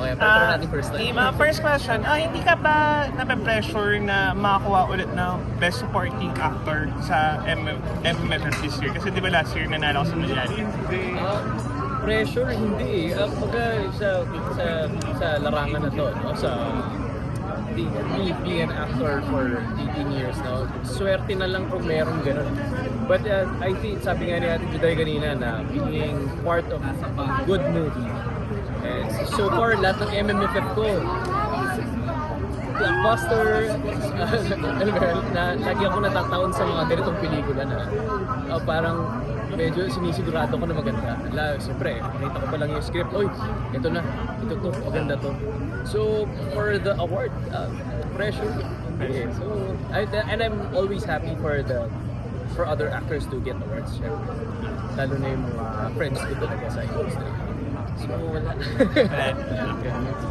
Okay, pero natin first time. First question, hindi ka ba nape-pressure na makakuha ulit ng Best Supporting Actor sa MMFF this year? Kasi di ba last year nanalo ko sa Malyari? Pressure, hindi. Pagka sa larangan na to, no? Sa being an actor for 18 years now, swerte na lang kung meron ganun. But I think, sabi nga ni Ate Juday kanina na being part of a good movie. And so far, lahat ng MMFF ko, blockbuster, na lagi ako natataon sa mga ganitong pelikula na parang medyo sinisigurado ko na maganda. Siyempre, nakita ko pa lang yung script, oy, ito na, ito to, maganda to. So, for the award, pressure. Okay. So, and I'm always happy for other actors to get awards. Syempre. Lalo na yung mga friends ko talaga sa industry. So, wala.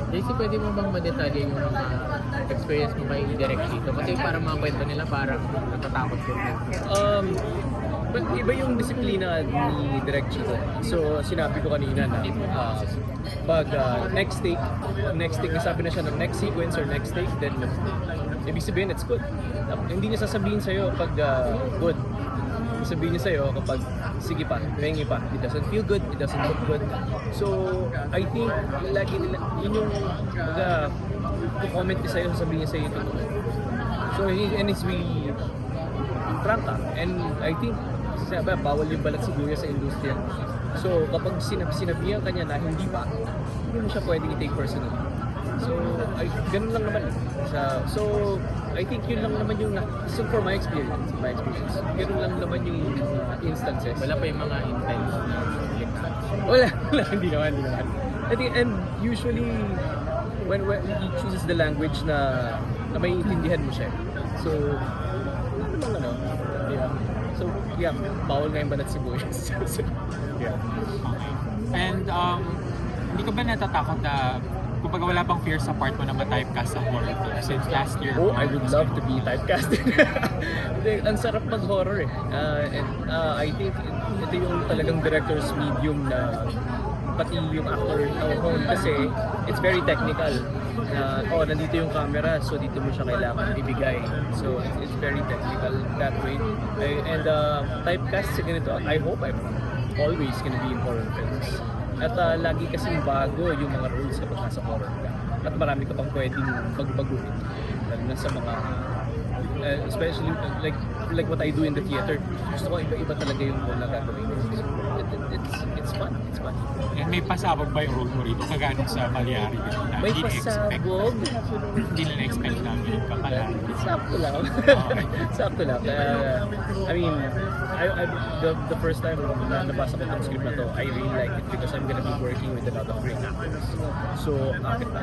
JC, pwede mo bang madetalye yung experience mo kay Direk Chito? Kasi parang mga kwento nila parang natatakot ko. But iba yung disiplina ni Direk Chito. So, sinabi ko kanina na pag next take na sabi na siya ng next sequence or next take, then ibig sabihin it's good. Hindi niya sasabihin sa'yo pag good. Sabihin niya sa'yo kapag sige pa, pengi pa, it doesn't feel good, it doesn't look good. So, I think lagi nila, yun yung comment niya sa'yo, sasabihin niya sa'yo ito. So, he's really frank ka. And I think sabi, bawal yung balat siguya sa industriya. So, kapag sinabihan ka niya na hindi pa, hindi mo siya pwedeng i-take personally. So, ganun lang naman. So, I think yun lang naman yung, so for my experience, ganun lang naman yung instances. Wala pa yung mga intense na Wala, hindi naman. I think, and usually, when he chooses the language na may intindihan mo siya. So, yeah. So, yeah, bawal nga yung balat sibuyas. Yeah. And hindi ka ba natatakot na kumbaga wala bang fear sa part mo na ma-typecast sa horror film since last year? Oh, I would love to be typecasted. Ang sarap mag-horror eh. And I think ito yung talagang director's medium na pati yung actor hone kasi it's very technical. Nandito yung camera, so dito mo siya kailangan ibigay. So it's very technical that way. And typecast sa ganito, I hope I'm always gonna be in horror films. At lagi kasing bago yung mga rules kapag nasa horror ka. At marami ka pang pwedeng magbaguhin. Lalo na sa mga, especially like what I do in the theater. Gusto ko iba-iba talaga yung role na gagawin. It's fun. And may pasabog ba yung role mo rito? Kagano sa Malyari? May pasabog? Hindi na na-expect namin yung kapalari. Sakto lang. Sakto lang. I mean, the first time na nabasa ko ng script na to, I really like it because I'm gonna be working with a lot of great actors. So,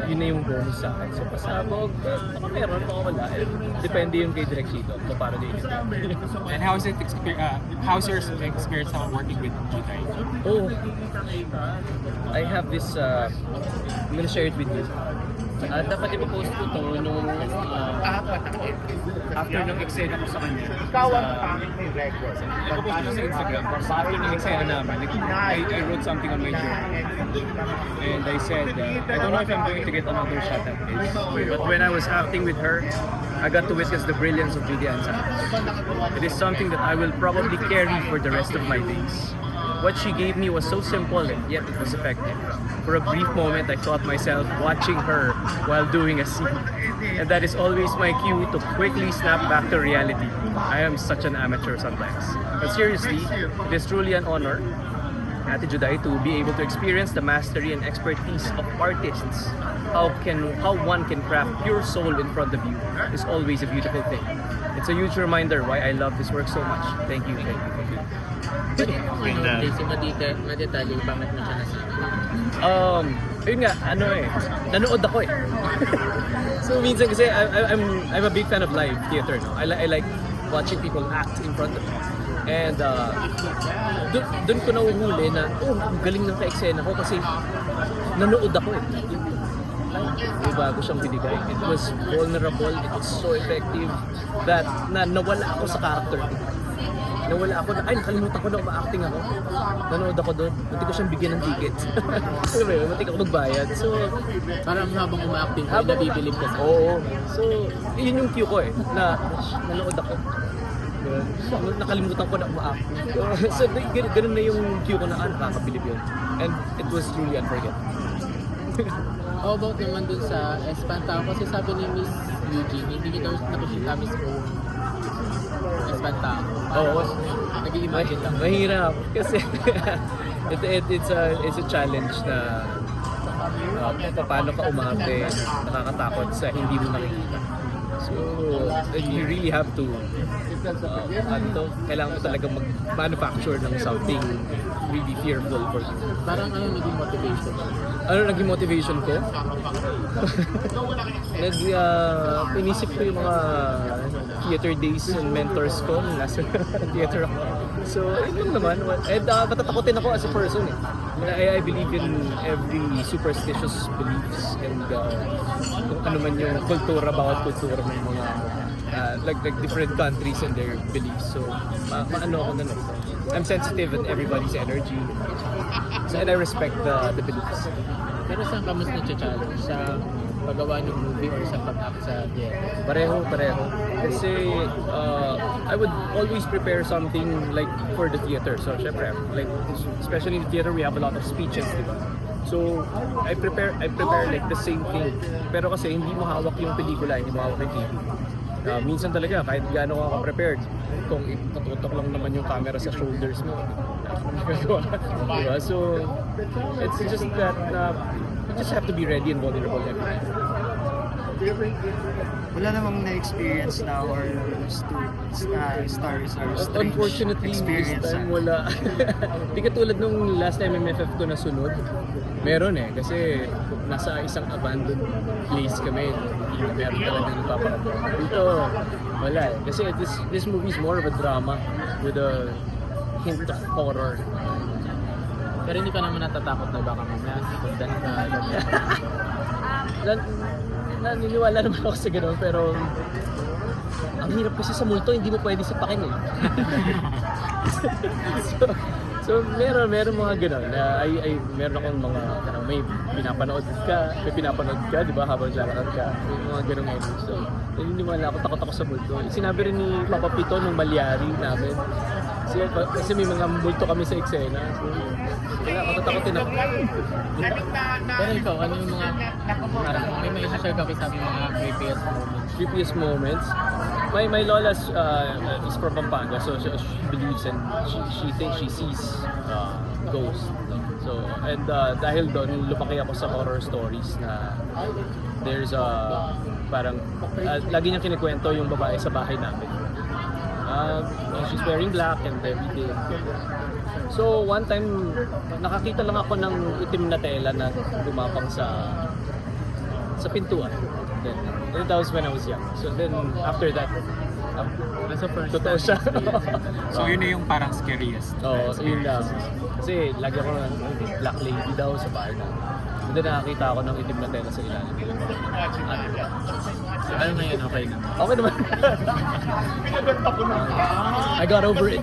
yun na yung bonus sa akin. So, pasabog, baka meron, baka wala. Depende yung kay Direk Chito kung paano din yun. And how's your experience now working with Juday? Oh, I have this, I'm gonna share it with you. dapat ipopost ko to nung After ng eksena ko sa kanya. Ikaw ang pangit may record. Ipopost ko sa Instagram. After ng eksena namin, I wrote something on my journal. And I said, I don't know if I'm going to get another shot at this. But when I was acting with her, I got to witness the brilliance of Judy Ann Santos. It is something that I will probably carry for the rest of my days. What she gave me was so simple and yet it was effective. For a brief moment, I thought myself watching her while doing a scene. And that is always my cue to quickly snap back to reality. I am such an amateur sometimes. But seriously, it is truly an honor, Ate Juday, to be able to experience the mastery and expertise of artists. How one can craft pure soul in front of you is always a beautiful thing. It's a huge reminder why I love this work so much. Thank you. JC, madetalye bakit mo siya nasama? Yun nga, nanood ako eh. So minsan kasi I'm a big fan of live theater, no? I like watching people act in front of me. And doon ko nahuhuli na, ang galing ng ka-eksena ko kasi nanood ako eh. May bago siyang binigay. It was vulnerable, it was so effective that nawala ako sa character. nawala ako na, ay nakalimutan ko na ma-acting ako. Nanood ako doon, hindi ko siyang bigyan ng tickets. Alam mo yun, matik ako magbayad. So, Parang habang uma-acting ka, habang nabibilib ka sa Oo. So, yun yung cue ko eh, na nanood ako. So, nakalimutan ko na ma-acting. So, ganun na yung cue ko na, nakakabilib yun. And it was truly unforgettable. How about naman dun sa Espantao? Kasi sabi ni Miss Eugene, hindi niya daw nakikita mismo Espantao. Oo. Nag-i-imagine lang. Mahirap kasi it's a challenge na paano ka umarte, nakakatakot sa hindi mo nakikita. So, you really have to kailangan mo talaga mag-manufacture ng something really fearful for you. Parang ano naging motivation? Ano naging motivation ko? Inisip ko yung mga theater days and mentors ko nung nasa theater ako. So, ito naman. And matatakotin ako as a person eh. I believe in every superstitious beliefs and kung ano man yung kultura, bawat kultura ng mga like different countries and their beliefs. So, maano ako na no. I'm sensitive in everybody's energy. So, and I respect the beliefs. Pero saan ka mas na-challenge? Sa paggawa ng movie or sa pag-act sa theater? Pareho. Kasi I would always prepare something like for the theater. So, syempre, like especially in the theater, we have a lot of speeches, di ba? So, I prepare like the same thing. Pero kasi hindi mo hawak yung pelikula, hindi mo hawak yung TV. Minsan talaga, kahit gaano ka prepared, kung itutok lang naman yung camera sa shoulders mo, diba? So, it's just that you just have to be ready and vulnerable every time. Wala namang na-experience na or stories or strange Unfortunately, this experience. time wala. Di katulad nung last time MFF ko na sunod, meron eh. Kasi nasa isang abandoned place kami. Meron talaga nagpapakita. Dito, wala eh. Kasi this movie is more of a drama with a hint of horror. Pero hindi ka naman natatakot na baka mamaya sikundan ka. Naniniwala naman ako sa gano'n, pero ang hirap kasi sa multo, hindi mo pwede sipakin eh. so meron mga gano'n. Meron akong mga, may pinapanood ka, di ba, habang lalakad ka. May mga gano'ng moments. So, naniniwala ako, takot ako sa multo. Sinabi rin ni Papa Pito nung Malyari namin, kasi may mga multo kami sa eksena. So, wala, matatakotin ako. Pero ikaw, ano yung mga parang may isa-share ka sa mga Creepiest moments. My lola is from Pampanga, so she believes and she thinks she sees ghosts. So, and dahil doon, lumaki ako sa horror stories na there's parang lagi niyang kinikwento yung babae sa bahay namin. She's wearing black and everything. So one time, nakakita lang ako ng itim na tela na gumapang sa pintuan. Then that was when I was young. So then after that, Nasa first totoo siya. So yun na yung parang scariest. Oo, yun lang. Kasi lagi ako ng black lady daw sa bahay na. And then nakakita ako ng itim na tela sa ilalim. Ano ngayon, okay na? Okay naman. I got over it.